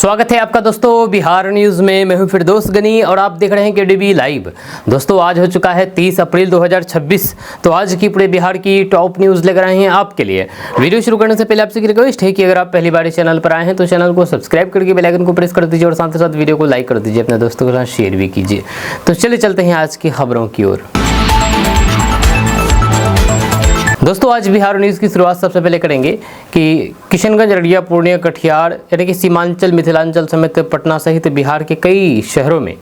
स्वागत है आपका दोस्तों बिहार न्यूज़ में। मैं हूं फिरदौस गनी और आप देख रहे हैं केडीबी लाइव। दोस्तों आज हो चुका है 30 अप्रैल 2026। तो आज की पूरे बिहार की टॉप न्यूज़ लेकर आए हैं आपके लिए। वीडियो शुरू करने से पहले आपसे रिक्वेस्ट है कि अगर आप पहली बार इस चैनल पर आए हैं तो चैनल को सब्सक्राइब करके बेल आइकन को प्रेस कर दीजिए और साथ ही साथ वीडियो को लाइक कर दीजिए, अपने दोस्तों के साथ शेयर भी कीजिए। तो चलिए चलते हैं आज की खबरों की ओर। दोस्तों आज बिहार न्यूज़ की शुरुआत सबसे पहले करेंगे कि किशनगंज, अररिया, पूर्णिया, कटिहार यानी कि सीमांचल, मिथिलांचल समेत पटना सहित बिहार के कई शहरों में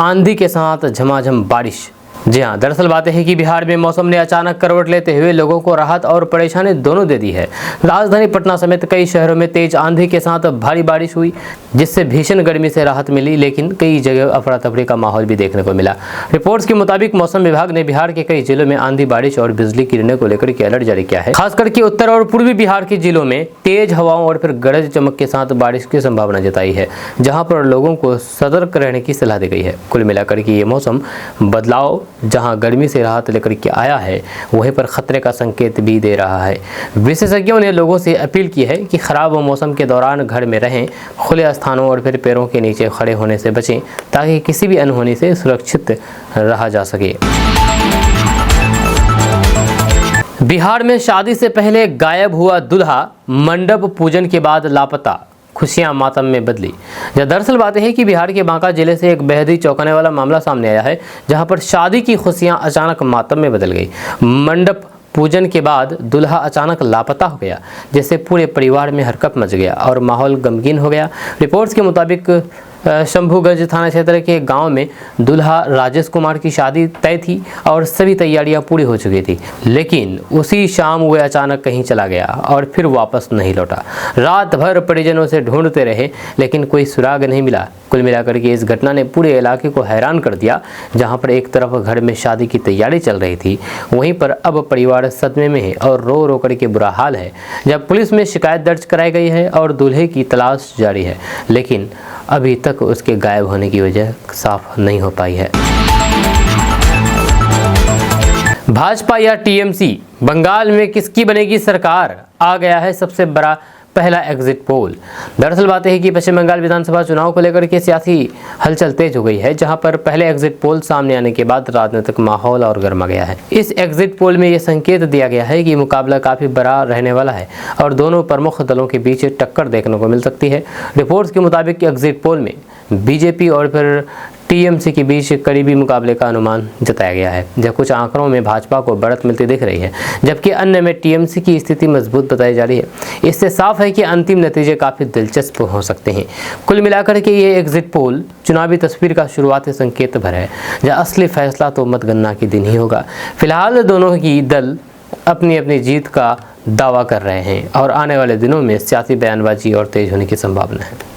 आंधी के साथ झमाझम बारिश। जी हाँ, दरअसल बात है कि बिहार में मौसम ने अचानक करवट लेते हुए लोगों को राहत और परेशानी दोनों दे दी है। राजधानी पटना समेत कई शहरों में तेज आंधी के साथ भारी बारिश हुई, जिससे भीषण गर्मी से राहत मिली, लेकिन कई जगह अफरा तफरी का माहौल भी देखने को मिला। रिपोर्ट्स के मुताबिक मौसम विभाग ने बिहार के कई जिलों में आंधी, बारिश और बिजली गिरने को लेकर के अलर्ट जारी किया है। खासकर के उत्तर और पूर्वी बिहार के जिलों में तेज हवाओं और फिर गरज चमक के साथ बारिश की संभावना जताई है, जहाँ पर लोगों को सतर्क रहने की सलाह दी गई है। कुल मिलाकर के ये मौसम बदलाव जहाँ गर्मी से राहत लेकर के आया है, वहीं पर खतरे का संकेत भी दे रहा है। विशेषज्ञों ने लोगों से अपील की है कि खराब मौसम के दौरान घर में रहें, खुले स्थानों और फिर पेड़ों के नीचे खड़े होने से बचें, ताकि किसी भी अनहोनी से सुरक्षित रहा जा सके। बिहार में शादी से पहले गायब हुआ दूल्हा मंडप पूजन के बाद लापता, खुशियां मातम में बदली। दरअसल बात है कि बिहार के बांका जिले से एक बेहद ही चौंकाने वाला मामला सामने आया है, जहां पर शादी की खुशियां अचानक मातम में बदल गई। मंडप पूजन के बाद दूल्हा अचानक लापता हो गया, जिससे पूरे परिवार में हरकत मच गया और माहौल गमगीन हो गया। रिपोर्ट्स के मुताबिक शंभूगंज थाना क्षेत्र के गांव में दूल्हा राजेश कुमार की शादी तय थी और सभी तैयारियां पूरी हो चुकी थी, लेकिन उसी शाम वह अचानक कहीं चला गया और फिर वापस नहीं लौटा। रात भर परिजनों से ढूंढते रहे, लेकिन कोई सुराग नहीं मिला। कुल मिलाकर के इस घटना ने पूरे इलाके को हैरान कर दिया। जहां पर एक तरफ घर में शादी की तैयारी चल रही थी, वहीं पर अब परिवार सदमे में है और रो रो करके बुरा हाल है। जब पुलिस में शिकायत दर्ज कराई गई है और दूल्हे की तलाश जारी है, लेकिन अभी तक उसके गायब होने की वजह साफ नहीं हो पाई है। भाजपा या टीएमसी, बंगाल में किसकी बनेगी सरकार? आ गया है सबसे बड़ा पहला एग्जिट पोल। दरअसल बात है कि पश्चिम बंगाल विधानसभा चुनाव को लेकर के सियासी हलचल तेज हो गई है, जहां पर पहले एग्जिट पोल सामने आने के बाद राजनीतिक माहौल और गर्मा गया है। इस एग्जिट पोल में यह संकेत दिया गया है कि मुकाबला काफी बड़ा रहने वाला है और दोनों प्रमुख दलों के बीच टक्कर देखने को मिल सकती है। रिपोर्ट्स के मुताबिक एग्जिट पोल में बीजेपी और फिर टीएमसी के बीच करीबी मुकाबले का अनुमान जताया गया है, जब कुछ आंकड़ों में भाजपा को बढ़त मिलती दिख रही है, जबकि अन्य में टीएमसी की स्थिति मजबूत बताई जा रही है। इससे साफ है कि अंतिम नतीजे काफ़ी दिलचस्प हो सकते हैं। कुल मिलाकर के ये एग्जिट पोल चुनावी तस्वीर का शुरुआती संकेत भर है, जहाँ असली फैसला तो मतगणना के दिन ही होगा। फिलहाल दोनों ही दल अपनी अपनी जीत का दावा कर रहे हैं और आने वाले दिनों में सियासी बयानबाजी और तेज होने की संभावना है।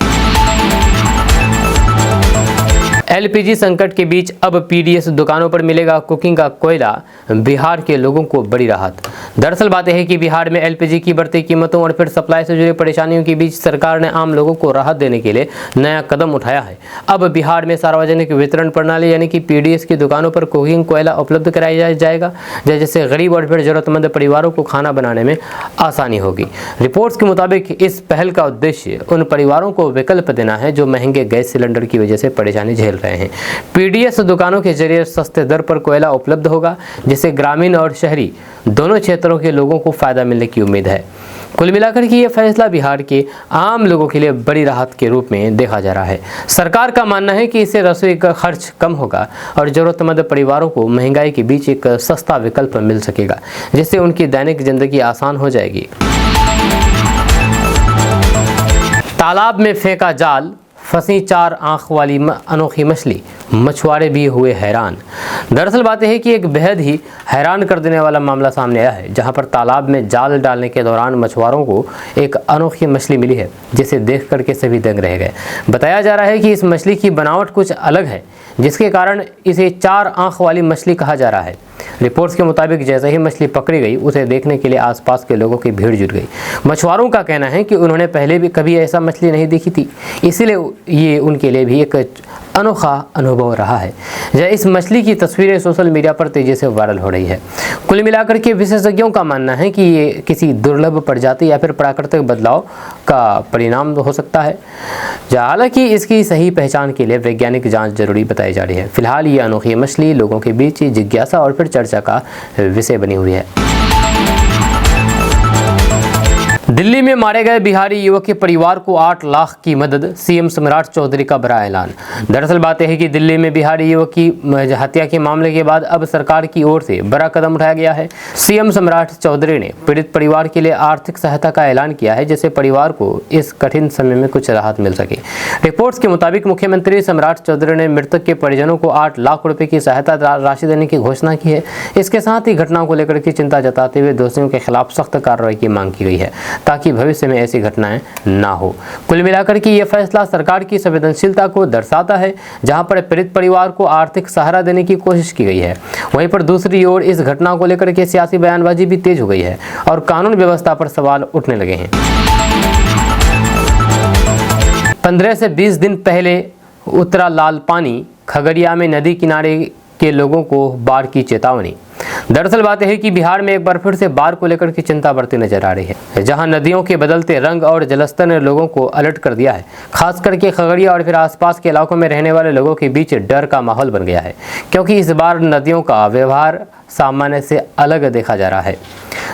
एलपीजी संकट के बीच अब पीडीएस दुकानों पर मिलेगा कुकिंग का कोयला, बिहार के लोगों को बड़ी राहत। दरअसल बात है कि बिहार में एलपीजी की बढ़ती कीमतों और फिर सप्लाई से जुड़ी परेशानियों के बीच सरकार ने आम लोगों को राहत देने के लिए नया कदम उठाया है। अब बिहार में सार्वजनिक वितरण प्रणाली यानी कि पीडीएस की दुकानों पर कुकिंग कोयला उपलब्ध कराया जाएगा, जिससे गरीब और फिर जरूरतमंद परिवारों को खाना बनाने में आसानी होगी। रिपोर्ट्स के मुताबिक इस पहल का उद्देश्य उन परिवारों को विकल्प देना है जो महंगे गैस सिलेंडर की वजह से परेशानी झेल रहे हैं। पीडीएस दुकानों के जरिए सस्ते दर पर कोयला उपलब्ध होगा, जिससे ग्रामीण और शहरी दोनों क्षेत्रों के लोगों को फायदा मिलने की उम्मीद है। कुल मिलाकर के यह फैसला बिहार के आम लोगों के लिए बड़ी राहत के रूप में देखा जा रहा है। सरकार का मानना है कि इससे रसोई का खर्च कम होगा और जरूरतमंद परिवारों को महंगाई के बीच एक सस्ता विकल्प मिल सकेगा, जिससे उनकी दैनिक जिंदगी आसान हो जाएगी। तालाब में फेंका जाल, फंसी 4 आंख वाली अनोखी मछली, मछुआरे भी हुए हैरान। दरअसल बात है कि एक बेहद ही हैरान कर देने वाला मामला सामने आया है, जहां पर तालाब में जाल डालने के दौरान मछुआरों को एक अनोखी मछली मिली है, जिसे देख करके सभी दंग रह गए। बताया जा रहा है कि इस मछली की बनावट कुछ अलग है, जिसके कारण इसे 4 आंख वाली मछली कहा जा रहा है। रिपोर्ट्स के मुताबिक जैसे ही मछली पकड़ी गई, उसे देखने के लिए आसपास के लोगों की भीड़ जुट गई। मछुआरों का कहना है कि उन्होंने पहले भी कभी ऐसा मछली नहीं देखी थी, इसीलिए ये उनके लिए भी एक अनोखा अनुभव रहा है। इस मछली की तस्वीरें सोशल मीडिया पर तेजी से वायरल हो रही है। कुल मिलाकर के विशेषज्ञों का मानना है कि ये किसी दुर्लभ प्रजाति या फिर प्राकृतिक बदलाव का परिणाम हो सकता है। हालांकि इसकी सही पहचान के लिए वैज्ञानिक जांच जरूरी बताई जा रही है। फिलहाल ये अनोखी मछली लोगों के बीच जिज्ञासा और फिर चर्चा का विषय बनी हुई है। दिल्ली में मारे गए बिहारी युवक के परिवार को 8 लाख की मदद, सीएम सम्राट चौधरी का बड़ा ऐलान। दरअसल बात यह है कि दिल्ली में बिहारी युवक की हत्या के मामले के बाद अब सरकार की ओर से बड़ा कदम उठाया गया है। सीएम सम्राट चौधरी ने पीड़ित परिवार के लिए आर्थिक सहायता का ऐलान किया है, जिससे परिवार को इस कठिन समय में कुछ राहत मिल सके। रिपोर्ट्स के मुताबिक मुख्यमंत्री सम्राट चौधरी ने मृतक के परिजनों को 8 लाख रुपए की सहायता राशि देने की घोषणा की है। इसके साथ ही घटनाओं को लेकर के चिंता जताते हुए दोषियों के खिलाफ सख्त कार्रवाई की मांग की गई है, ताकि भविष्य में ऐसी घटनाएं ना हो। कुल मिलाकर के ये फैसला सरकार की संवेदनशीलता को दर्शाता है, जहां पर पीड़ित परिवार को आर्थिक सहारा देने की कोशिश की गई है। वहीं पर दूसरी ओर इस घटना को लेकर के सियासी बयानबाजी भी तेज हो गई है और कानून व्यवस्था पर सवाल उठने लगे हैं। 15 से 20 दिन पहले उतरा लाल पानी, खगड़िया में नदी किनारे के लोगों को बाढ़ की चेतावनी। दरअसल बात यह है कि बिहार में एक बार फिर से बाढ़ को लेकर की चिंता बढ़ती नजर आ रही है, जहां नदियों के बदलते रंग और जलस्तर ने लोगों को अलर्ट कर दिया है। खास करके खगड़िया और फिर आसपास के इलाकों में रहने वाले लोगों के बीच डर का माहौल बन गया है, क्योंकि इस बार नदियों का व्यवहार सामान्य से अलग देखा जा रहा है।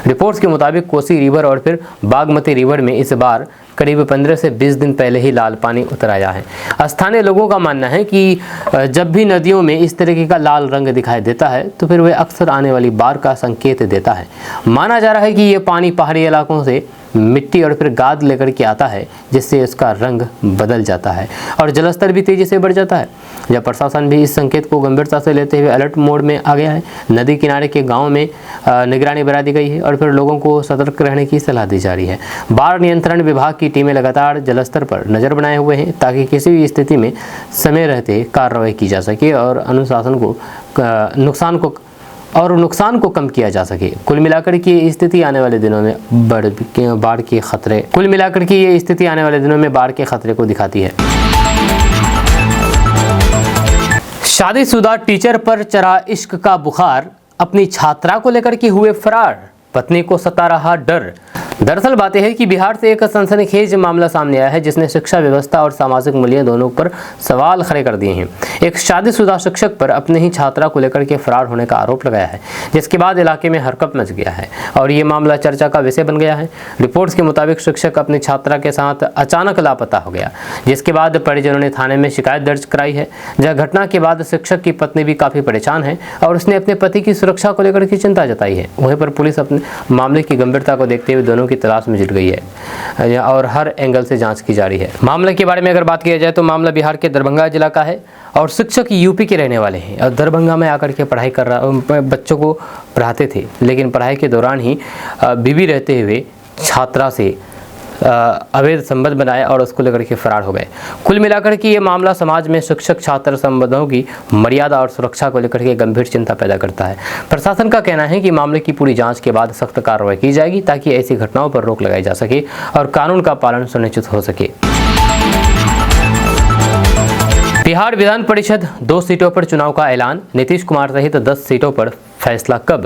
रिपोर्ट्स के मुताबिक कोसी रिवर और फिर बागमती रिवर में इस बार करीब 15 से 20 दिन पहले ही लाल पानी उतर आया है। स्थानीय लोगों का मानना है कि जब भी नदियों में इस तरीके का लाल रंग दिखाई देता है तो फिर वह अक्सर आने वाली बाढ़ का संकेत देता है। माना जा रहा है कि ये पानी पहाड़ी इलाकों से मिट्टी और फिर गाद लेकर के आता है, जिससे इसका रंग बदल जाता है और जलस्तर भी तेजी से बढ़ जाता है। जब प्रशासन भी इस संकेत को गंभीरता से लेते हुए अलर्ट मोड में आ गया है। नदी किनारे के गांव में निगरानी बढ़ा दी गई है और फिर लोगों को सतर्क रहने की सलाह दी जा रही है। बाढ़ नियंत्रण विभाग की टीमें लगातार जलस्तर पर नजर बनाए हुए हैं, ताकि किसी भी स्थिति में समय रहते कार्रवाई की जा सके और अनुशासन को नुकसान को कम किया जा सके। कुल मिलाकर की ये स्थिति आने वाले दिनों में बाढ़ के खतरे को दिखाती है। शादीशुदा टीचर पर चढ़ा इश्क का बुखार, अपनी छात्रा को लेकर के हुए फरार, पत्नी को सता रहा डर। दरअसल बात यह है कि बिहार से एक सनसनीखेज मामला सामने आया है, जिसने शिक्षा व्यवस्था और सामाजिक मूल्यों दोनों पर सवाल खड़े कर दिए हैं। एक शादीशुदा शिक्षक पर अपने ही छात्रा को लेकर के फरार होने का आरोप लगाया है, जिसके बाद इलाके में हरकत मच गया है और ये मामला चर्चा का विषय बन गया है। रिपोर्ट्स के मुताबिक शिक्षक अपनी छात्रा के साथ अचानक लापता हो गया, जिसके बाद परिजनों ने थाने में शिकायत दर्ज कराई है। जहां घटना के बाद शिक्षक की पत्नी भी काफी परेशान है और उसने अपने पति की सुरक्षा को लेकर की चिंता जताई है। वहीं पर पुलिस अपने मामले की गंभीरता को देखते हुए दोनों की तलाश में जुट गई है और हर एंगल से जांच की जा रही है। मामले के बारे में अगर बात किया जाए तो मामला बिहार के दरभंगा जिला का है और शिक्षक यूपी के रहने वाले हैं और दरभंगा में आकर के पढ़ाई कर रहा बच्चों को पढ़ाते थे, लेकिन पढ़ाई के दौरान ही बीवी रहते हुए छात्रा से अवैध संबंध बनाए और उसको लेकर के फरार हो गए। कुल मिलाकर के ये मामला समाज में शिक्षक छात्र संबंधों की मर्यादा और सुरक्षा को लेकर के गंभीर चिंता पैदा करता है। प्रशासन का कहना है कि मामले की पूरी जांच के बाद सख्त कार्रवाई की जाएगी, ताकि ऐसी घटनाओं पर रोक लगाई जा सके और कानून का पालन सुनिश्चित हो सके। बिहार विधान परिषद 2 सीटों पर चुनाव का ऐलान, नीतीश कुमार सहित 10 सीटों पर फैसला कब।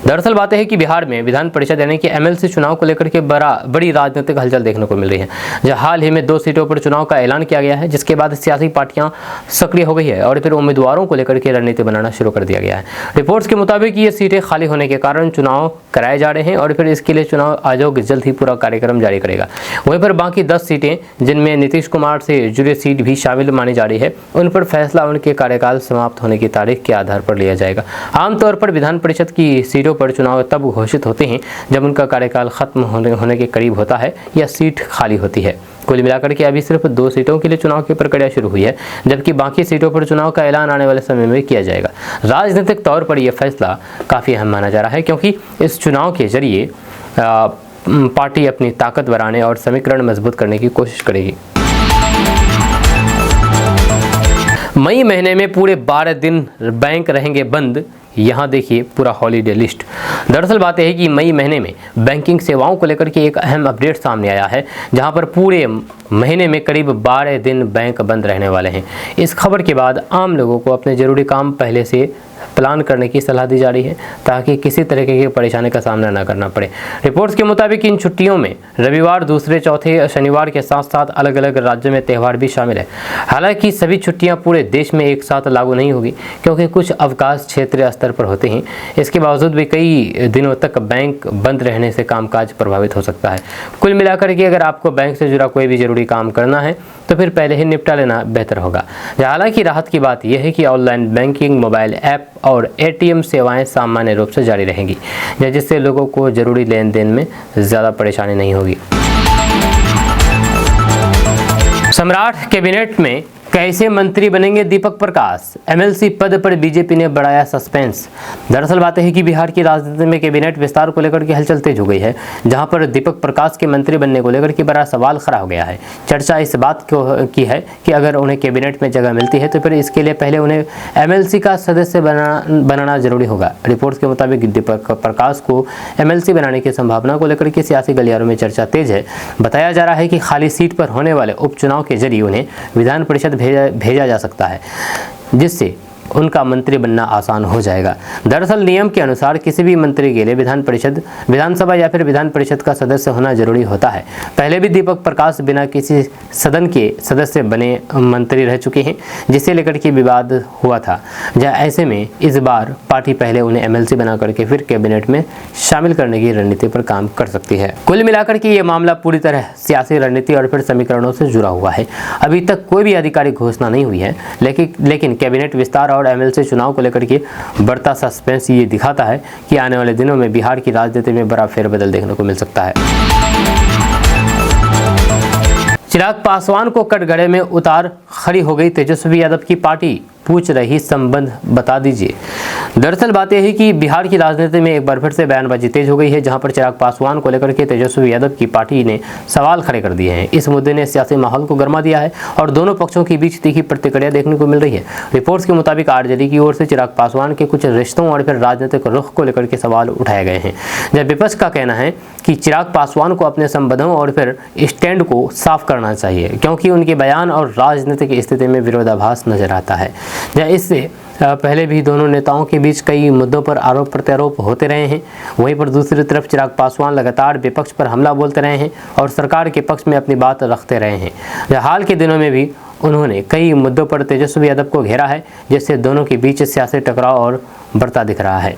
दरअसल बात है कि बिहार में विधान परिषद यानी कि एमएलसी चुनाव को लेकर के बड़ी राजनीतिक हलचल देखने को मिल रही है। जहां हाल ही में 2 सीटों पर चुनाव का ऐलान किया गया है, जिसके बाद सियासी पार्टियां सक्रिय हो गई है और फिर उम्मीदवारों को लेकर के रणनीति बनाना शुरू कर दिया गया है। रिपोर्ट्स के मुताबिक ये सीटें खाली होने के कारण चुनाव कराए जा रहे हैं और फिर इसके लिए चुनाव आयोग जल्द ही पूरा कार्यक्रम जारी करेगा। वहीं पर बाकी 10 सीटें, जिनमें नीतीश कुमार से जुड़े सीट भी शामिल मानी जा रही है, उन पर फैसला उनके कार्यकाल समाप्त होने की तारीख के आधार पर लिया जाएगा। आमतौर पर विधान परिषद की सीटों पर चुनाव तब घोषित होते हैं जब उनका कार्यकाल खत्म होने के करीब होता है या सीट खाली होती है। कुल मिलाकर के अभी सिर्फ 2 सीटों के लिए चुनाव की प्रक्रिया शुरू हुई है, जबकि बाकी सीटों पर चुनाव का ऐलान आने वाले समय में किया जाएगा। राजनीतिक तौर पर यह फैसला काफ़ी अहम माना जा रहा है, क्योंकि इस चुनाव के जरिए पार्टी अपनी ताकत बढ़ाने और समीकरण मजबूत करने की कोशिश करेगी। मई महीने में पूरे 12 दिन बैंक रहेंगे बंद। यहाँ देखिए पूरा हॉलीडे लिस्ट। दरअसल बात यह है कि मई महीने में बैंकिंग सेवाओं को लेकर के एक अहम अपडेट सामने आया है, जहाँ पर पूरे महीने में करीब 12 दिन बैंक बंद रहने वाले हैं। इस खबर के बाद आम लोगों को अपने ज़रूरी काम पहले से प्लान करने की सलाह दी जा रही है, ताकि किसी तरह की परेशानी का सामना न करना पड़े। रिपोर्ट्स के मुताबिक इन छुट्टियों में रविवार, दूसरे, चौथे शनिवार के साथ साथ अलग अलग राज्यों में त्यौहार भी शामिल है। हालांकि सभी छुट्टियां पूरे देश में एक साथ लागू नहीं होगी, क्योंकि कुछ अवकाश क्षेत्रीय स्तर पर होते हैं। इसके बावजूद भी कई दिनों तक बैंक बंद रहने से कामकाज प्रभावित हो सकता है। कुल मिलाकर के अगर आपको बैंक से जुड़ा कोई भी जरूरी काम करना है तो फिर पहले ही निपटा लेना बेहतर होगा। हालांकि राहत की बात यह है कि ऑनलाइन बैंकिंग, मोबाइल ऐप और एटीएम सेवाएं सामान्य रूप से जारी रहेंगी, जिससे लोगों को जरूरी लेन देन में ज़्यादा परेशानी नहीं होगी। सम्राट कैबिनेट में कैसे मंत्री बनेंगे दीपक प्रकाश? एमएलसी पद पर बीजेपी ने बढ़ाया सस्पेंस। दरअसल बात है कि बिहार की राजनीति में कैबिनेट विस्तार को लेकर के हलचल तेज हो गई है, जहां पर दीपक प्रकाश के मंत्री बनने को लेकर के बड़ा सवाल खड़ा हो गया है। चर्चा इस बात की है कि अगर उन्हें कैबिनेट में जगह मिलती है तो फिर इसके लिए पहले उन्हें एमएलसी का सदस्य बनाना जरूरी होगा। रिपोर्ट्स के मुताबिक दीपक प्रकाश को एमएलसी बनाने की संभावना को लेकर के सियासी गलियारों में चर्चा तेज है। बताया जा रहा है कि खाली सीट पर होने वाले उपचुनाव के जरिए उन्हें विधान परिषद भेजा जा सकता है, जिससे उनका मंत्री बनना आसान हो जाएगा। दरअसल नियम के अनुसार किसी भी मंत्री के लिए विधानसभा या फिर विधान परिषद का सदस्य होना जरूरी होता है। पहले भी दीपक प्रकाश बिना किसी सदन के सदस्य बने मंत्री रह चुके हैं, जिसे लेकर के विवाद हुआ था। ऐसे में इस बार पार्टी पहले उन्हें एमएलसी बना करके फिर कैबिनेट में शामिल करने की रणनीति पर काम कर सकती है। कुल मिलाकर के ये मामला पूरी तरह सियासी रणनीति और फिर समीकरणों से जुड़ा हुआ है। अभी तक कोई भी आधिकारिक घोषणा नहीं हुई है, लेकिन कैबिनेट विस्तार और एमएलसी चुनाव को लेकर के बढ़ता सस्पेंस ये दिखाता है कि आने वाले दिनों में बिहार की राजनीति में बड़ा फेरबदल देखने को मिल सकता है। चिराग पासवान को कटघरे में उतार खड़ी हो गई तेजस्वी यादव की पार्टी, पूछ रही संबंध बता दीजिए। दरअसल बात यह है कि बिहार की राजनीति में एक बार फिर से बयानबाजी तेज हो गई है, जहां पर चिराग पासवान को लेकर के तेजस्वी यादव की पार्टी ने सवाल खड़े कर दिए हैं। इस मुद्दे ने सियासी माहौल को गर्मा दिया है और दोनों पक्षों के बीच तीखी प्रतिक्रिया देखने को मिल रही है। रिपोर्ट्स के मुताबिक आरजेडी की ओर से चिराग पासवान के कुछ रिश्तों और फिर राजनीतिक रुख को लेकर के सवाल उठाए गए हैं, जब विपक्ष का कहना है कि चिराग पासवान को अपने संबंधों और फिर स्टैंड को साफ करना चाहिए, क्योंकि उनके बयान और राजनीतिक स्थिति में विरोधाभास नजर आता है। इससे पहले भी दोनों नेताओं के बीच कई मुद्दों पर आरोप प्रत्यारोप होते रहे हैं। वहीं पर दूसरी तरफ चिराग पासवान लगातार विपक्ष पर हमला बोलते रहे हैं और सरकार के पक्ष में अपनी बात रखते रहे हैं। हाल के दिनों में भी उन्होंने कई मुद्दों पर तेजस्वी यादव को घेरा है, जिससे दोनों के बीच सियासी टकराव और बढ़ता दिख रहा है।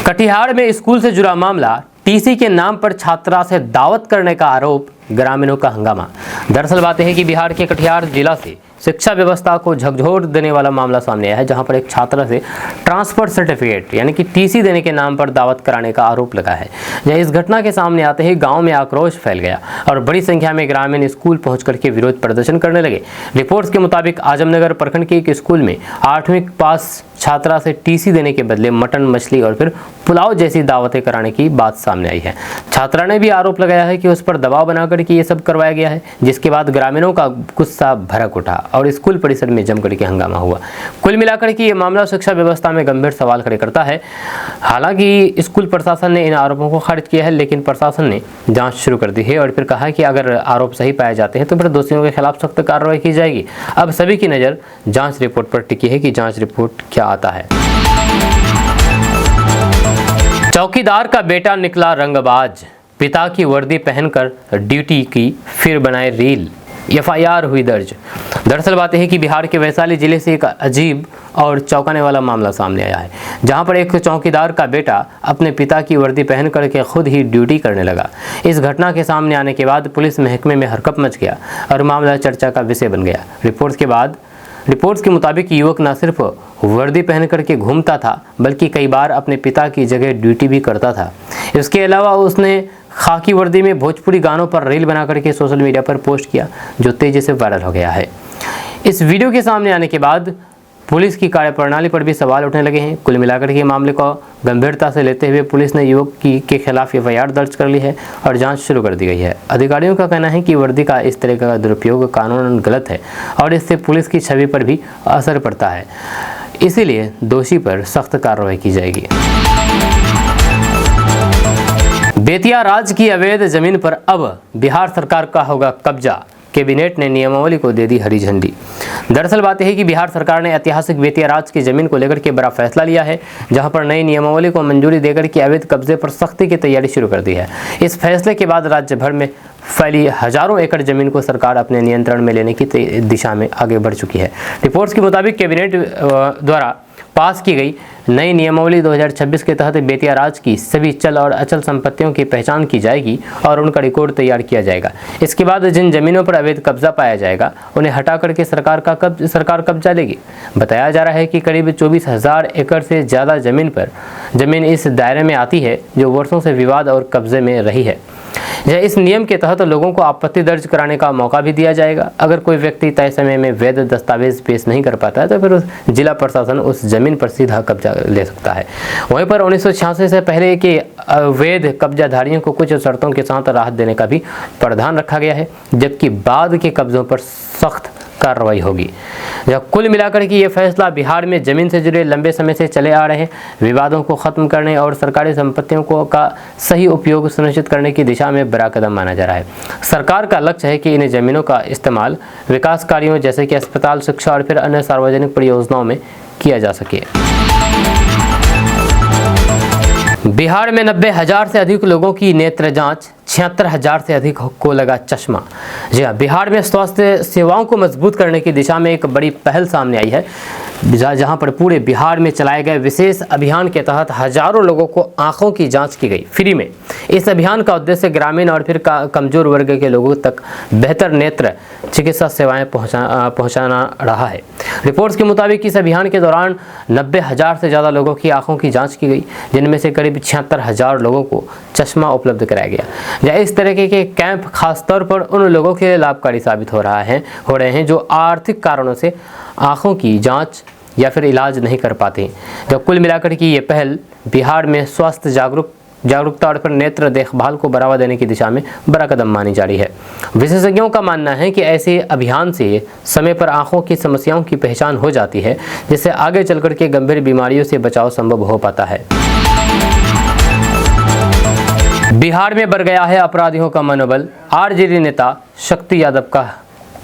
कटिहार में स्कूल से जुड़ा मामला, टीसी के नाम पर छात्रा से दावत करने का आरोप, ग्रामीणों का हंगामा। दरअसल बात है कि बिहार के कटिहार जिला से शिक्षा व्यवस्था को झकझोर देने वाला मामला सामने आया है, जहां पर एक छात्रा से ट्रांसफर सर्टिफिकेट यानी कि टीसी देने के नाम पर दावत कराने का आरोप लगा है। इस घटना के सामने आते ही गांव में आक्रोश फैल गया और बड़ी संख्या में ग्रामीण स्कूल पहुंच करके विरोध प्रदर्शन करने लगे। रिपोर्ट्स के मुताबिक आजमनगर प्रखंड के एक स्कूल में 8वीं पास छात्रा से टीसी देने के बदले मटन, मछली और फिर पुलाव जैसी दावतें कराने की बात सामने आई है। छात्रा ने भी आरोप लगाया है कि उस पर दबाव बनाकर के ये सब करवाया गया है, जिसके बाद ग्रामीणों का गुस्सा भड़क उठा और स्कूल परिसर में जमकर के हंगामा हुआ। कुल मिलाकर के ये मामला शिक्षा व्यवस्था में गंभीर सवाल खड़े करता है। हालांकि स्कूल प्रशासन ने इन आरोपों को खारिज किया है, लेकिन प्रशासन ने जांच शुरू कर दी है और फिर कहा है कि अगर आरोप सही पाए जाते हैं तो फिर दोषियों के खिलाफ सख्त कार्रवाई की जाएगी। अब सभी की नज़र जांच रिपोर्ट पर टिकी है कि जांच रिपोर्ट क्या आता है। चौकीदार का बेटा निकला रंगबाज, पिता की वर्दी पहनकर ड्यूटी की फिर बनाए रील, एफआईआर हुई दर्ज। दरअसल बात है कि बिहार के वैशाली जिले से एक अजीब और चौंकाने वाला मामला सामने आया है, जहां पर एक चौकीदार का बेटा अपने पिता की वर्दी पहन करके खुद ही ड्यूटी करने लगा। इस घटना के सामने आने के बाद पुलिस महकमे में हरकंप मच गया और मामला चर्चा का विषय बन गया। रिपोर्ट्स के मुताबिक युवक न सिर्फ वर्दी पहन करके घूमता था, बल्कि कई बार अपने पिता की जगह ड्यूटी भी करता था। इसके अलावा उसने खाकी वर्दी में भोजपुरी गानों पर रील बना करके सोशल मीडिया पर पोस्ट किया, जो तेजी से वायरल हो गया है। इस वीडियो के सामने आने के बाद पुलिस की कार्यप्रणाली पर भी सवाल उठने लगे हैं। कुल मिलाकर के मामले को गंभीरता से लेते हुए पुलिस ने युवक के खिलाफ एफआईआर दर्ज कर ली है और जांच शुरू कर दी गई है। अधिकारियों का कहना है कि वर्दी का इस तरह का दुरुपयोग कानूनन गलत है और इससे पुलिस की छवि पर भी असर पड़ता है, इसीलिए दोषी पर सख्त कार्रवाई की जाएगी। बेतिया राज्य की अवैध जमीन पर अब बिहार सरकार का होगा कब्जा, कैबिनेट ने नियमावली को दे दी हरी झंडी। दरअसल बात यह है कि बिहार सरकार ने ऐतिहासिक बेतिया राज्य की जमीन को लेकर के बड़ा फैसला लिया है, जहां पर नई नियमावली को मंजूरी देकर के अवैध कब्जे पर सख्ती की तैयारी शुरू कर दी है। इस फैसले के बाद राज्य भर में फैली हजारों एकड़ जमीन को सरकार अपने नियंत्रण में लेने की दिशा में आगे बढ़ चुकी है। रिपोर्ट्स के मुताबिक कैबिनेट द्वारा पास की गई नई नियमावली 2026 के तहत बेतिया राज्य की सभी चल और अचल संपत्तियों की पहचान की जाएगी और उनका रिकॉर्ड तैयार किया जाएगा। इसके बाद जिन जमीनों पर अवैध कब्जा पाया जाएगा उन्हें हटा करके सरकार कब्जा लेगी। बताया जा रहा है कि करीब 24,000 एकड़ से ज़्यादा जमीन इस दायरे में आती है, जो वर्षों से विवाद और कब्जे में रही है। इस नियम के तहत लोगों को आपत्ति दर्ज कराने का मौका भी दिया जाएगा। अगर कोई व्यक्ति तय समय में वैध दस्तावेज पेश नहीं कर पाता है तो फिर जिला प्रशासन उस जमीन पर सीधा कब्जा ले सकता है। वहीं पर 1986 से पहले के अवैध कब्जाधारियों को कुछ शर्तों के साथ राहत देने का भी प्रावधान रखा गया है, जबकि बाद के कब्जों पर सख्त कार्रवाई होगी। जब कुल मिलाकर के ये फैसला बिहार में जमीन से जुड़े लंबे समय से चले आ रहे विवादों को खत्म करने और सरकारी संपत्तियों का सही उपयोग सुनिश्चित करने की दिशा में बड़ा कदम माना जा रहा है। सरकार का लक्ष्य है कि इन जमीनों का इस्तेमाल विकास कार्यों जैसे कि अस्पताल, शिक्षा और फिर अन्य सार्वजनिक परियोजनाओं में किया जा सके। बिहार में 90,000 से अधिक लोगों की नेत्र जांच, 76,000 से अधिक को लगा चश्मा। जी हाँ, बिहार में स्वास्थ्य सेवाओं को मजबूत करने की दिशा में एक बड़ी पहल सामने आई है, जहां पर पूरे बिहार में चलाए गए विशेष अभियान के तहत हजारों लोगों को आंखों की जांच की गई फ्री में। इस अभियान का उद्देश्य ग्रामीण और फिर कमजोर वर्ग के लोगों तक बेहतर नेत्र चिकित्सा सेवाएं पहुंचाना रहा है। रिपोर्ट्स के मुताबिक इस अभियान के दौरान 90,000 से ज़्यादा लोगों की आंखों की जाँच की गई, जिनमें से करीब 76,000 लोगों को चश्मा उपलब्ध कराया गया। इस तरह के कैंप खासतौर पर उन लोगों के लिए लाभकारी साबित हो रहे हैं जो आर्थिक कारणों से आंखों की जांच या फिर इलाज नहीं कर पाते। जब कुल मिलाकर की ये पहल बिहार में स्वास्थ्य जागरूकता और फिर नेत्र देखभाल को बढ़ावा देने की दिशा में बड़ा कदम मानी जा रही है। विशेषज्ञों का मानना है कि ऐसे अभियान से समय पर आंखों की समस्याओं की पहचान हो जाती है, जिससे आगे चलकर के गंभीर बीमारियों से बचाव संभव हो पाता है। बिहार में बढ़ गया है अपराधियों का मनोबल, आरजेडी नेता शक्ति यादव का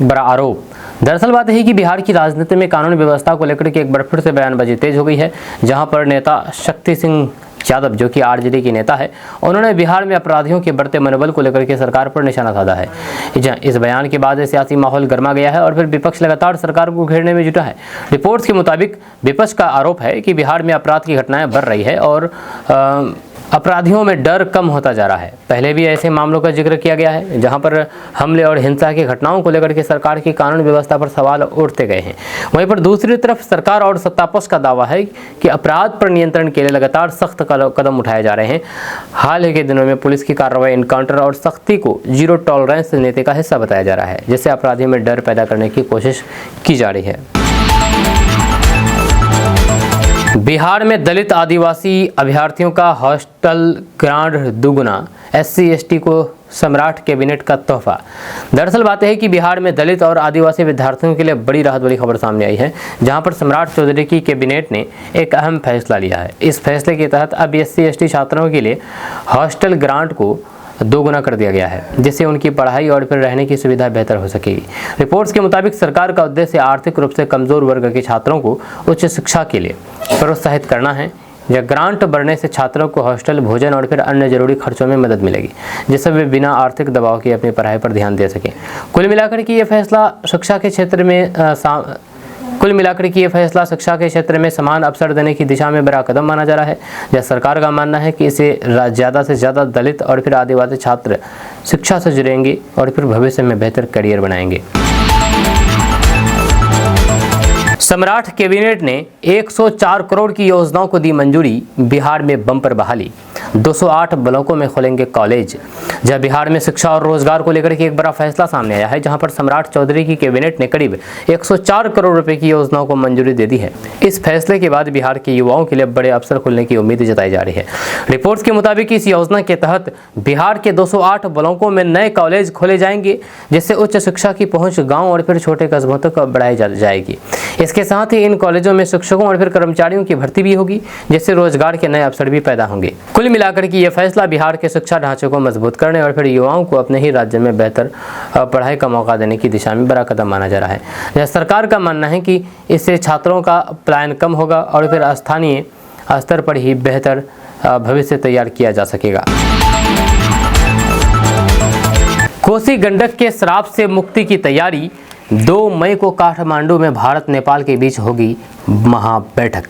बड़ा आरोप। दरअसल बात है कि बिहार की राजनीति में कानून व्यवस्था को लेकर के एक बार फिर से बयानबाजी तेज हो गई है, जहां पर नेता शक्ति सिंह यादव, जो कि आरजेडी के नेता है, उन्होंने बिहार में अपराधियों के बढ़ते मनोबल को लेकर के सरकार पर निशाना साधा है। इस बयान के बाद सियासी माहौल गर्मा गया है और फिर विपक्ष लगातार सरकार को घेरने में जुटा है। रिपोर्ट्स के मुताबिक विपक्ष का आरोप है कि बिहार में अपराध की घटनाएं बढ़ रही है और अपराधियों में डर कम होता जा रहा है। पहले भी ऐसे मामलों का जिक्र किया गया है, जहां पर हमले और हिंसा की घटनाओं को लेकर के सरकार की कानून व्यवस्था पर सवाल उठते गए हैं। वहीं पर दूसरी तरफ सरकार और सत्तापक्ष का दावा है कि अपराध पर नियंत्रण के लिए लगातार सख्त कदम उठाए जा रहे हैं। हाल ही के दिनों में पुलिस की कार्रवाई एनकाउंटर और सख्ती को जीरो टॉलरेंस नीति का हिस्सा बताया जा रहा है, जिससे अपराधियों में डर पैदा करने की कोशिश की जा रही है। बिहार में दलित आदिवासी अभ्यर्थियों का हॉस्टल ग्रांट दुगुना, SC/ST को सम्राट कैबिनेट का तोहफा। दरअसल बात है कि बिहार में दलित और आदिवासी विद्यार्थियों के लिए बड़ी राहत वाली खबर सामने आई है, जहां पर सम्राट चौधरी की कैबिनेट ने एक अहम फैसला लिया है। इस फैसले के तहत अब SC/ST छात्रों के लिए हॉस्टल ग्रांट को 2 गुना कर दिया गया है, जिससे उनकी पढ़ाई और फिर रहने की सुविधा बेहतर हो सकेगी। रिपोर्ट्स के मुताबिक सरकार का उद्देश्य आर्थिक रूप से कमजोर वर्ग के छात्रों को उच्च शिक्षा के लिए प्रोत्साहित करना है। यह ग्रांट बढ़ने से छात्रों को हॉस्टल, भोजन और फिर अन्य जरूरी खर्चों में मदद मिलेगी, जिससे वे बिना आर्थिक दबाव के अपनी पढ़ाई पर ध्यान दे सकें। कुल मिलाकर के ये फैसला शिक्षा के क्षेत्र में समान अवसर देने की दिशा में बड़ा कदम माना जा रहा है। जब सरकार का मानना है कि इसे ज़्यादा से ज़्यादा दलित और फिर आदिवासी छात्र शिक्षा से जुड़ेंगे और फिर भविष्य में बेहतर करियर बनाएंगे। सम्राट कैबिनेट ने 104 करोड़ की योजनाओं को दी मंजूरी, बिहार में बम्पर बहाली। 208 ब्लॉकों में खोलेंगे कॉलेज। जब बिहार में शिक्षा और रोजगार को लेकर के एक बड़ा फैसला सामने आया है, जहां पर सम्राट चौधरी की कैबिनेट ने करीब 104 करोड़ रुपए की योजनाओं को मंजूरी दे दी है। इस फैसले के बाद बिहार के युवाओं के लिए बड़े अवसर खुलने की उम्मीद जताई जा रही है। रिपोर्ट्स के मुताबिक इस योजना के तहत बिहार के 208 ब्लॉकों में नए कॉलेज खोले जाएंगे, जिससे उच्च शिक्षा की पहुंच गाँव और फिर छोटे कस्बों तक बढ़ाई जाएगी। इसके साथ ही इन कॉलेजों में शिक्षकों और फिर कर्मचारियों की भर्ती भी होगी, जिससे रोजगार के नए अवसर भी पैदा होंगे। कुल मिलाकर के ये फैसला बिहार के शिक्षा ढांचे को मजबूत करने और फिर युवाओं को अपने ही राज्य में बेहतर पढ़ाई का मौका देने की दिशा में बड़ा कदम माना जा रहा है। यह सरकार का मानना है कि इससे छात्रों का पलायन कम होगा और फिर स्थानीय स्तर पर ही बेहतर भविष्य तैयार किया जा सकेगा। कोसी गंडक के श्राप से मुक्ति की तैयारी। 2 मई को काठमांडू में भारत नेपाल के बीच होगी महाबैठक।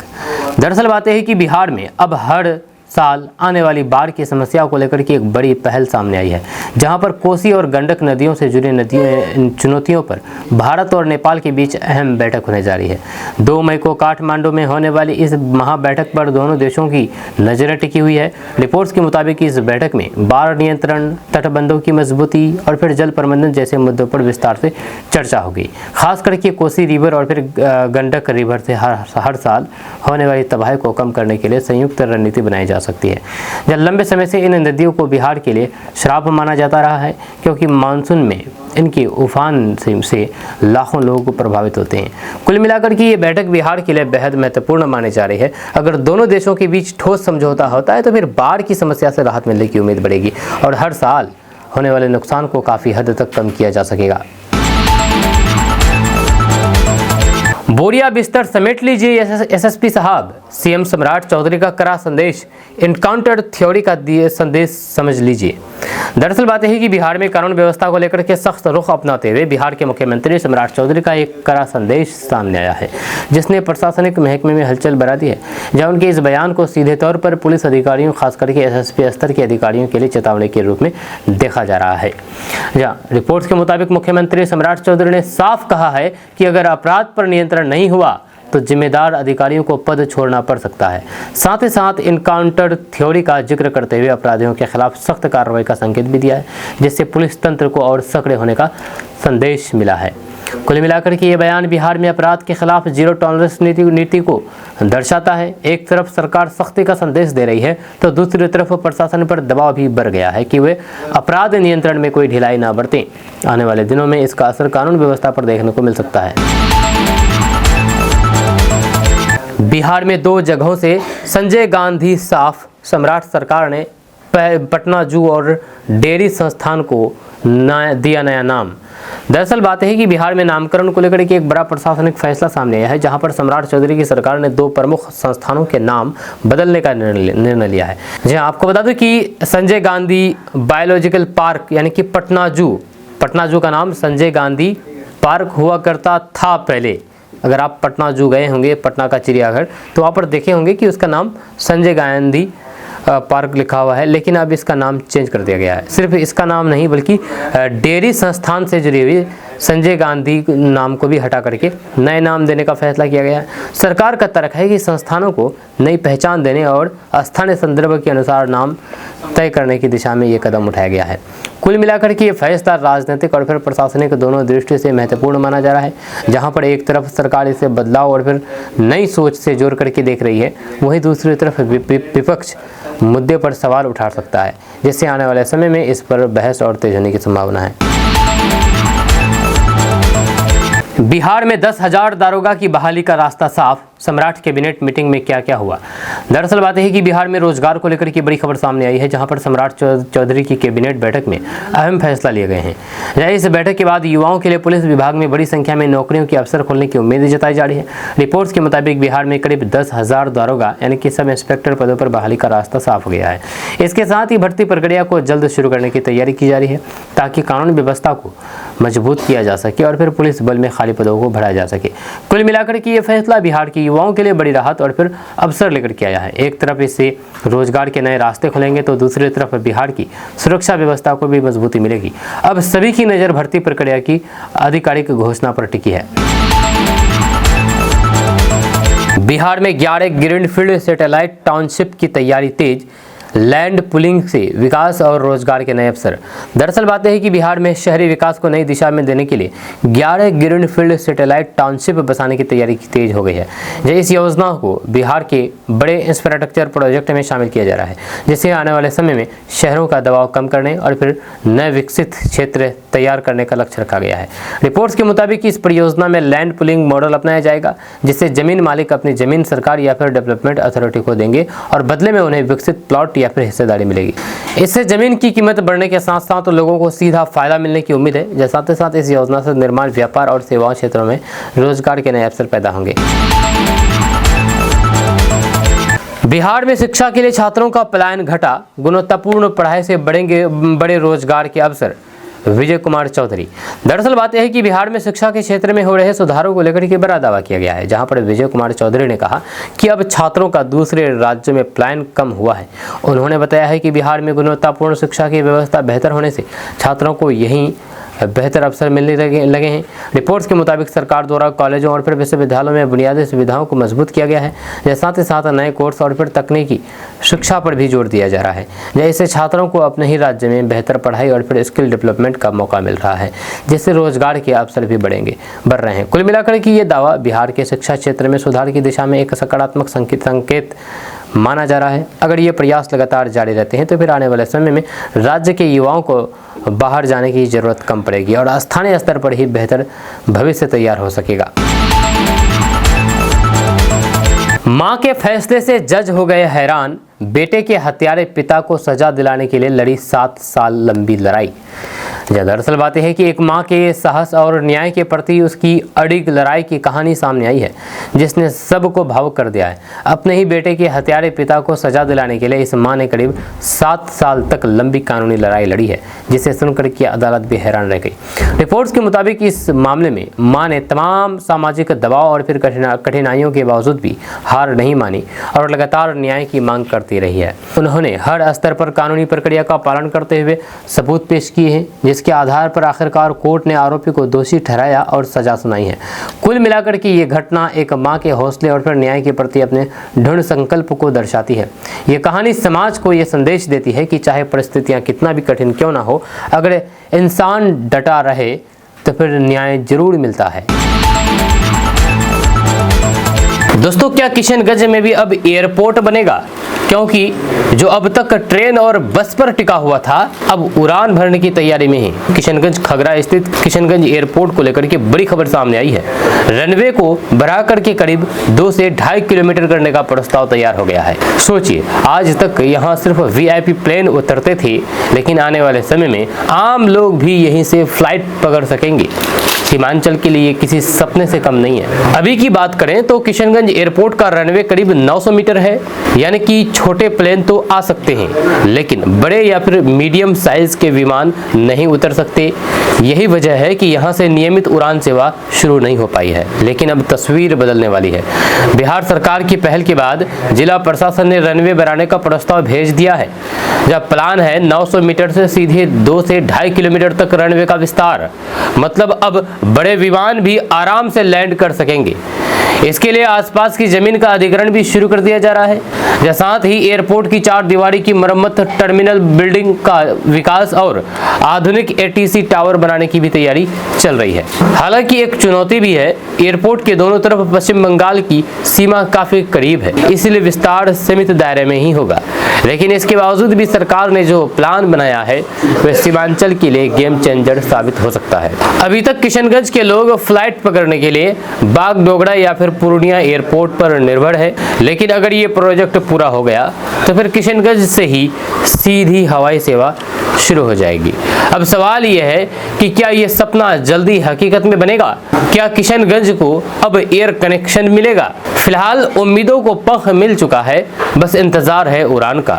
दरअसल बात यह है कि बिहार में अब हर साल आने वाली बाढ़ की समस्या को लेकर के एक बड़ी पहल सामने आई है, जहां पर कोसी और गंडक नदियों से जुड़ी चुनौतियों पर भारत और नेपाल के बीच अहम बैठक होने जा रही है। 2 मई को काठमांडू में होने वाली इस महाबैठक पर दोनों देशों की नजरें टिकी हुई है। रिपोर्ट्स के मुताबिक इस बैठक में बाढ़ नियंत्रण, तटबंधों की मजबूती और फिर जल प्रबंधन जैसे मुद्दों पर विस्तार से चर्चा होगी। खास करके कोसी रिवर और फिर गंडक रिवर से हर साल होने वाली तबाही को कम करने के लिए संयुक्त रणनीति बनाई जा सकती है। जब लंबे समय से इन नदियों को बिहार के लिए श्राप माना जाता रहा है, क्योंकि मानसून में इनके उफान से लाखों लोग प्रभावित होते हैं। कुल मिलाकर के ये बैठक बिहार के लिए बेहद महत्वपूर्ण मानी जा रही है। अगर दोनों देशों के बीच ठोस समझौता होता है तो फिर बाढ़ की समस्या से राहत मिलने की उम्मीद बढ़ेगी और हर साल होने वाले नुकसान को काफ़ी हद तक कम किया जा सकेगा। बोरिया बिस्तर समेट लीजिए एसएसपी साहब, सीएम सम्राट चौधरी का कड़ा संदेश। इनकाउंटर थ्योरी का दिए संदेश समझ लीजिए। दरअसल बात यह है कि बिहार में कानून व्यवस्था को लेकर के सख्त रुख अपनाते हुए बिहार के मुख्यमंत्री सम्राट चौधरी का एक कड़ा संदेश सामने आया है, जिसने प्रशासनिक महकमे में हलचल बढ़ा दी है। जहां उनके इस बयान को सीधे तौर पर पुलिस अधिकारियों, खास करके एसएसपी स्तर के अधिकारियों के लिए चेतावनी के रूप में देखा जा रहा है। जहाँ रिपोर्ट्स के मुताबिक मुख्यमंत्री सम्राट चौधरी ने साफ कहा है कि अगर अपराध पर नियंत्रण नहीं हुआ तो जिम्मेदार अधिकारियों को पद छोड़ना पड़ सकता है। साथ ही साथ इनकाउंटर थ्योरी का जिक्र करते हुए अपराधियों के खिलाफ सख्त कार्रवाई का संकेत भी दिया है, जिससे पुलिस तंत्र को और सक्रिय होने का संदेश मिला है। कुल मिलाकर के ये बयान बिहार में अपराध के खिलाफ जीरो टॉलरेंस नीति को दर्शाता है। एक तरफ सरकार सख्ती का संदेश दे रही है तो दूसरी तरफ प्रशासन पर दबाव भी बढ़ गया है कि वे अपराध नियंत्रण में कोई ढिलाई ना बरतें। आने वाले दिनों में इसका असर कानून व्यवस्था पर देखने को मिल सकता है। बिहार में 2 जगहों से संजय गांधी साफ। सम्राट सरकार ने पटना जू और डेयरी संस्थान को दिया नया नाम। दरअसल बात है कि बिहार में नामकरण को लेकर एक बड़ा प्रशासनिक फैसला सामने आया है, जहां पर सम्राट चौधरी की सरकार ने 2 प्रमुख संस्थानों के नाम बदलने का निर्णय लिया है। जी आपको बता दूं कि संजय गांधी बायोलॉजिकल पार्क यानी कि पटना जू का नाम संजय गांधी पार्क हुआ करता था पहले। अगर आप पटना जू गए होंगे, पटना का चिड़ियाघर, तो वहाँ पर देखे होंगे कि उसका नाम संजय गांधी पार्क लिखा हुआ है, लेकिन अब इसका नाम चेंज कर दिया गया है। सिर्फ इसका नाम नहीं बल्कि डेयरी संस्थान से जुड़ी हुई संजय गांधी नाम को भी हटा करके नए नाम देने का फैसला किया गया है। सरकार का तर्क है कि संस्थानों को नई पहचान देने और स्थानीय संदर्भ के अनुसार नाम तय करने की दिशा में ये कदम उठाया गया है। कुल मिलाकर के ये फैसला राजनीतिक और फिर प्रशासनिक दोनों दृष्टि से महत्वपूर्ण माना जा रहा है। जहां पर एक तरफ सरकार इसे बदलाव और फिर नई सोच से जोड़ करके देख रही है, वहीं दूसरी तरफ विपक्ष मुद्दे पर सवाल उठा सकता है, जिससे आने वाले समय में इस पर बहस और तेज होने की संभावना है। बिहार में 10,000 दारोगा की बहाली का रास्ता साफ। सम्राट कैबिनेट मीटिंग में क्या क्या हुआ। दरअसल बात है कि बिहार में रोजगार को लेकर की बड़ी खबर सामने आई है, जहां पर सम्राट चौधरी की कैबिनेट बैठक में अहम फैसला लिए गए हैं। इस बैठक के बाद युवाओं के लिए पुलिस विभाग में बड़ी संख्या में नौकरियों के अवसर खोलने की उम्मीद जताई जा रही है। रिपोर्ट्स के मुताबिक बिहार में करीब 10,000 दारोगा यानी कि सब इंस्पेक्टर पदों पर बहाली का रास्ता साफ हो गया है। इसके साथ ही भर्ती प्रक्रिया को जल्द शुरू करने की तैयारी की जा रही है, ताकि कानून व्यवस्था को मजबूत किया जा सके और फिर पुलिस बल में खाली पदों को भरा जा सके। कुल मिलाकर के ये फैसला बिहार के युवाओं के लिए बड़ी राहत और फिर अवसर लेकर के आया है। एक तरफ इससे रोजगार के नए रास्ते खुलेंगे तो दूसरी तरफ बिहार की सुरक्षा व्यवस्था को भी मजबूती मिलेगी। अब सभी की नज़र भर्ती प्रक्रिया की आधिकारिक घोषणा पर टिकी है। बिहार में 11 ग्रीनफील्ड सैटेलाइट टाउनशिप की तैयारी तेज। लैंड पुलिंग से विकास और रोजगार के नए अवसर। दरअसल बात है कि बिहार में शहरी विकास को नई दिशा में देने के लिए 11 ग्रीनफील्ड सैटेलाइट टाउनशिप बसाने की तैयारी तेज हो गई है। इस योजना को बिहार के बड़े इंफ्रास्ट्रक्चर प्रोजेक्ट में शामिल किया जा रहा है, जिससे आने वाले समय में शहरों का दबाव कम करने और फिर नए विकसित क्षेत्र तैयार करने का लक्ष्य रखा गया है। रिपोर्ट्स के मुताबिक इस परियोजना में लैंड पुलिंग मॉडल अपनाया जाएगा, जिससे जमीन मालिक अपनी जमीन सरकार या फिर डेवलपमेंट अथॉरिटी को देंगे और बदले में उन्हें विकसित प्लॉट या फिर हिस्सेदारी मिलेगी। इससे जमीन की कीमत बढ़ने के साथ साथ लोगों को सीधा फायदा मिलने की उम्मीद है। साथ ही साथ इस योजना से निर्माण, व्यापार और सेवाओं क्षेत्रों में रोजगार के नए अवसर पैदा होंगे। बिहार में शिक्षा के लिए छात्रों का पलायन घटा, गुणवत्तापूर्ण पढ़ाई से बढ़ेंगे बड़े रोजगार के अवसर। विजय कुमार चौधरी। दरअसल बात यह है कि बिहार में शिक्षा के क्षेत्र में हो रहे सुधारों को लेकर के बड़ा दावा किया गया है, जहां पर विजय कुमार चौधरी ने कहा कि अब छात्रों का दूसरे राज्यों में पलायन कम हुआ है। उन्होंने बताया है कि बिहार में गुणवत्तापूर्ण शिक्षा की व्यवस्था बेहतर होने से छात्रों को यहीं बेहतर अवसर मिलने लगे हैं। रिपोर्ट्स के मुताबिक सरकार द्वारा कॉलेजों और फिर विश्वविद्यालयों में बुनियादी सुविधाओं को मजबूत किया गया है। साथ ही साथ नए कोर्स और फिर तकनीकी शिक्षा पर भी जोर दिया जा रहा है, जिससे छात्रों को अपने ही राज्य में बेहतर पढ़ाई और फिर स्किल डेवलपमेंट का मौका मिल रहा है, जिससे रोजगार के अवसर भी बढ़ रहे हैं। कुल मिलाकर के ये दावा बिहार के शिक्षा क्षेत्र में सुधार की दिशा में एक सकारात्मक संकेत माना जा रहा है। अगर ये प्रयास लगातार जारी रहते हैं तो फिर आने वाले समय में राज्य के युवाओं को बाहर जाने की जरूरत कम पड़ेगी और स्थानीय स्तर पर ही बेहतर भविष्य तैयार हो सकेगा। मां के फैसले से जज हो गए हैरान, बेटे के हत्यारे पिता को सजा दिलाने के लिए लड़ी 7 साल लंबी लड़ाई। दरअसल बात है कि एक मां के साहस और न्याय के प्रति उसकी अडिग लड़ाई की कहानी सामने आई है, जिसने सबको भावुक कर दिया है। अपने ही बेटे के हत्यारे पिता को सजा दिलाने के लिए इस मां ने करीब 7 साल तक लंबी कानूनी लड़ाई लड़ी है, जिसे सुनकर के अदालत भी हैरान रह गई। रिपोर्ट्स के मुताबिक इस मामले में मां ने तमाम सामाजिक दबाव और फिर कठिनाइयों के बावजूद भी हार नहीं मानी और लगातार न्याय की मांग करती रही है। उन्होंने हर स्तर पर कानूनी प्रक्रिया का पालन करते हुए सबूत पेश किए हैं, जिसके आधार पर आखिरकार कोर्ट ने आरोपी को दोषी ठहराया और सजा सुनाई है। कुल मिलाकर के ये घटना एक मां के हौसले और फिर न्याय के प्रति अपने दृढ़ संकल्प को दर्शाती है। ये कहानी समाज को ये संदेश देती है कि चाहे परिस्थितियां कितना भी कठिन क्यों ना हो, अगर इंसान डटा रहे तो फिर न्याय जरूर मिलता है। दोस्तों, क्या किशनगंज में भी अब एयरपोर्ट बनेगा? क्योंकि जो अब तक ट्रेन और बस पर टिका हुआ था, अब उड़ान भरने की तैयारी में है। किशनगंज खगरा स्थित किशनगंज एयरपोर्ट को लेकर के बड़ी खबर सामने आई है। रनवे को बढ़ा करके करीब 2 से 2.5 किलोमीटर करने का प्रस्ताव तैयार हो गया है। सोचिए, आज तक यहाँ सिर्फ VIP प्लेन उतरते थे, लेकिन आने वाले समय में आम लोग भी यहीं से फ्लाइट पकड़ सकेंगे। सीमांचल के लिए किसी सपने से कम नहीं है। अभी की बात करें तो किशनगंज एयरपोर्ट का रनवे करीब 900 मीटर है, यानी कि छोटे प्लेन तो आ सकते हैं, लेकिन बड़े या फिर मीडियम साइज के विमान नहीं उतर सकते। यही वजह है कि यहाँ से नियमित उड़ान सेवा शुरू नहीं हो पाई है, लेकिन अब तस्वीर बदलने वाली है। बिहार सरकार की पहल के बाद जिला प्रशासन ने रनवे बनाने का प्रस्ताव भेज दिया है। जब प्लान है 900 मीटर से सीधे 2 से 2.5 किलोमीटर तक रनवे का विस्तार, मतलब अब बड़े विमान भी आराम से लैंड कर सकेंगे। इसके लिए आसपास की जमीन का अधिग्रहण भी शुरू कर दिया जा रहा है। साथ ही एयरपोर्ट की 4 दीवारी की मरम्मत, टर्मिनल बिल्डिंग का विकास और आधुनिक ATC टावर बनाने की भी तैयारी चल रही है। हालांकि एक चुनौती भी है, एयरपोर्ट के दोनों तरफ पश्चिम बंगाल की सीमा काफी करीब है, इसलिए विस्तार सीमित दायरे में ही होगा। लेकिन इसके बावजूद भी सरकार ने जो प्लान बनाया है वह सीमांचल के लिए गेम चेंजर साबित हो सकता है। अभी तक किशनगंज के लोग फ्लाइट पकड़ने के लिए बागडोगरा या फिर पूर्णिया एयरपोर्ट पर निर्भर है, लेकिन अगर ये प्रोजेक्ट पूरा हो गया तो फिर किशनगंज से ही सीधी हवाई सेवा शुरू हो जाएगी। अब सवाल यह है कि क्या ये सपना जल्दी हकीकत में बनेगा? क्या किशनगंज को अब एयर कनेक्शन मिलेगा? फिलहाल उम्मीदों को पंख मिल चुका है, बस इंतजार है उड़ान का।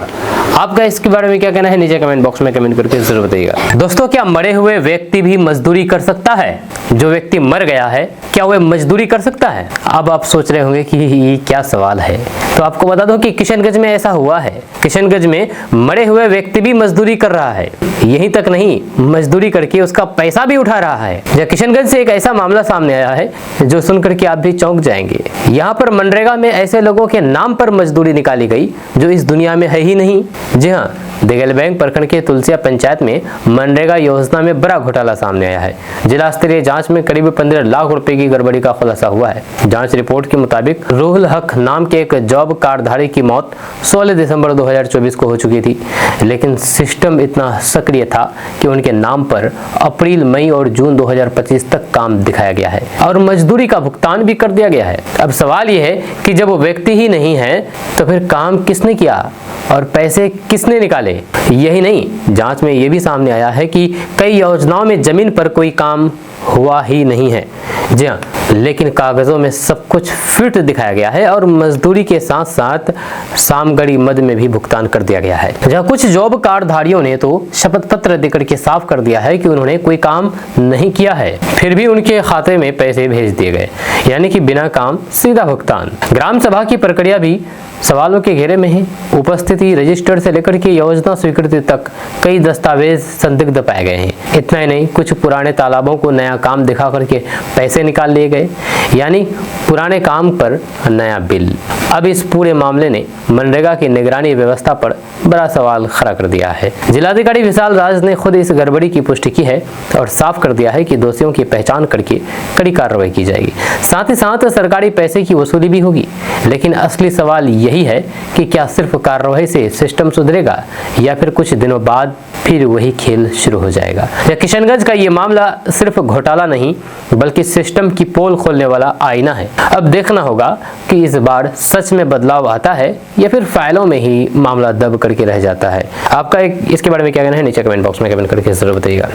आपका इसके बारे में क्या कहना है? नीचे कमेंट बॉक्स में कमेंट करके जरूर बताइएगा। दोस्तों, क्या मरे हुए व्यक्ति भी मजदूरी कर सकता है? जो व्यक्ति मर गया है, क्या वह मजदूरी कर सकता है? अब आप सोच रहे होंगे कि ये क्या सवाल है, तो आपको बता दूं कि किशनगंज में ऐसा हुआ है। किशनगंज में मरे हुए व्यक्ति भी मजदूरी कर रहा है। यहीं तक नहीं, मजदूरी करके उसका पैसा भी उठा रहा है। किशनगंज से एक ऐसा मामला सामने आया है जो सुनकर के आप भी चौंक जाएंगे। यहाँ पर मनरेगा में ऐसे लोगों के नाम पर मजदूरी निकाली गई जो इस दुनिया में है ही नहीं। जी हाँ, देगल बैंक प्रखंड के तुलसिया पंचायत में मनरेगा योजना में बड़ा घोटाला सामने आया है। जिला स्तरीय जांच में करीब 15 लाख रुपए की गड़बड़ी का खुलासा हुआ है। जांच रिपोर्ट के मुताबिक रूहुल हक नाम के एक जॉब कार्डधारी की मौत 16 दिसंबर 2024 को हो चुकी थी, लेकिन सिस्टम इतना सक्रिय था कि उनके नाम पर अप्रैल, मई और जून 2025 तक काम दिखाया गया है और मजदूरी का भुगतान भी कर दिया गया है। अब सवाल यह है कि जब वो व्यक्ति ही नहीं है तो फिर काम किसने किया और पैसे किसने निकाले? यही नहीं, जांच में यह भी सामने आया है कि कई योजनाओं में जमीन पर कोई काम हुआ ही नहीं है। जी हाँ, लेकिन कागजों में सब कुछ फिट दिखाया गया है और मजदूरी के साथ साथ सामगड़ी मद में भी भुगतान कर दिया गया है। जहाँ कुछ जॉब कार्डधारियों ने तो शपथ पत्र देकर के साफ कर दिया है कि उन्होंने कोई काम नहीं किया है, फिर भी उनके खाते में पैसे भेज दिए गए, यानी कि बिना काम सीधा भुगतान। ग्राम सभा की प्रक्रिया भी सवालों के घेरे में है। उपस्थिति रजिस्टर से लेकर के योजना स्वीकृति तक कई दस्तावेज संदिग्ध पाए गए हैं। इतना ही नहीं, कुछ पुराने तालाबों को नया काम दिखा करके पैसे निकाल लिए गए, यानी पुराने काम पर नया बिल। अब इस पूरे मामले ने मनरेगा की निगरानी व्यवस्था पर बड़ा सवाल खड़ा कर दिया है। जिलाधिकारी विशाल राज ने खुद इस गड़बड़ी की पुष्टि की है और साफ कर दिया है कि दोषियों की पहचान करके कड़ी कार्रवाई की जाएगी। साथ ही साथ सरकारी पैसे की वसूली भी होगी। लेकिन असली सवाल यही है कि क्या सिर्फ कार्रवाई से सिस्टम सुधरेगा या फिर कुछ दिनों बाद फिर वही खेल शुरू हो जाएगा। किशनगंज का ये मामला सिर्फ घोटाला नहीं बल्कि सिस्टम की पोल खोलने वाला आईना है। अब देखना होगा कि इस बार सच में बदलाव आता है या फिर फाइलों में ही मामला दब करके रह जाता है। आपका इसके बारे में क्या कहना है, नीचे कमेंट बॉक्स में कमेंट करके जरूर बताइएगा।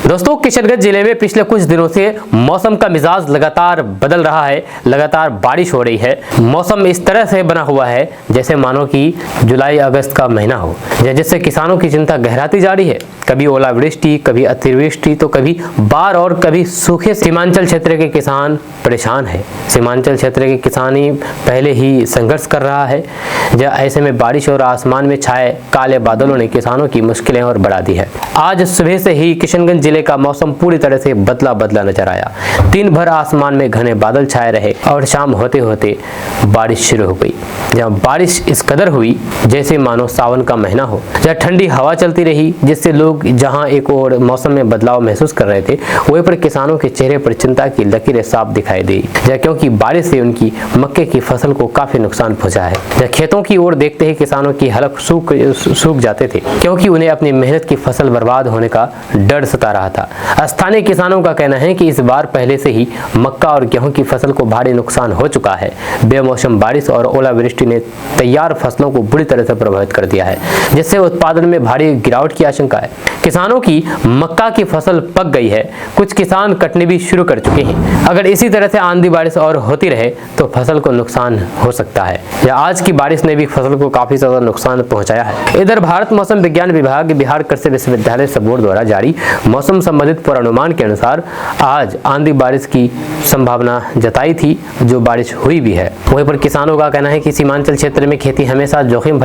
दोस्तों, किशनगंज जिले में पिछले कुछ दिनों से मौसम का मिजाज लगातार बदल रहा है, लगातार बारिश हो रही है। मौसम इस तरह से बना हुआ है जैसे मानो कि जुलाई अगस्त का महीना हो, जिससे किसानों की चिंता गहराती जा रही है। कभी ओलावृष्टि, कभी अतिवृष्टि, तो कभी बाढ़ और कभी सूखे। सीमांचल क्षेत्र के किसान परेशान है। सीमांचल क्षेत्र के किसानी पहले ही संघर्ष कर रहा है। ऐसे में बारिश और आसमान में छाए काले बादलों ने किसानों की मुश्किलें और बढ़ा दी है। आज सुबह से ही किशनगंज जिले का मौसम पूरी तरह से बदला बदला नजर आया। दिन भर आसमान में घने बादल छाए रहे और शाम होते होते बारिश शुरू हो गई। जहाँ बारिश इस कदर हुई जैसे मानो सावन का महीना हो। जहाँ ठंडी हवा चलती रही जिससे लोग जहाँ एक और मौसम में बदलाव महसूस कर रहे थे, वहीं पर किसानों के चेहरे पर चिंता की लकीरें साफ दिखाई दी, क्योंकि बारिश से उनकी मक्के की फसल को काफी नुकसान पहुंचा है। खेतों की ओर देखते ही किसानों की हलक सूख जाते थे, क्योंकि उन्हें अपनी मेहनत की फसल बर्बाद होने का डर सता रहा था। स्थानीय किसानों का कहना है कि इस बार पहले से ही मक्का और गेहूं की फसल को भारी नुकसान हो चुका है। बेमौसम बारिश और ओलावृष्टि ने तैयार फसलों को बुरी तरह से प्रभावित कर दिया है, जिससे उत्पादन में भारी गिरावट की आशंका है। किसानों की मक्का की फसल पक गई है, कुछ किसान कटनी भी शुरू कर चुके हैं। अगर इसी तरह से आंधी बारिश और होती रहे तो फसल को नुकसान हो सकता है। या आज की बारिश ने भी फसल को काफी ज्यादा नुकसान पहुंचाया है। इधर भारत मौसम विज्ञान विभाग, बिहार कृषि विश्वविद्यालय सबोर्ड द्वारा जारी मौसम संबंधित पूर्वानुमान के अनुसार आज आंधी बारिश की संभावना जताई थी, जो बारिश हुई भी है। वहीं पर किसानों का कहना है कि सीमांचल क्षेत्र में खेती हमेशा जोखिम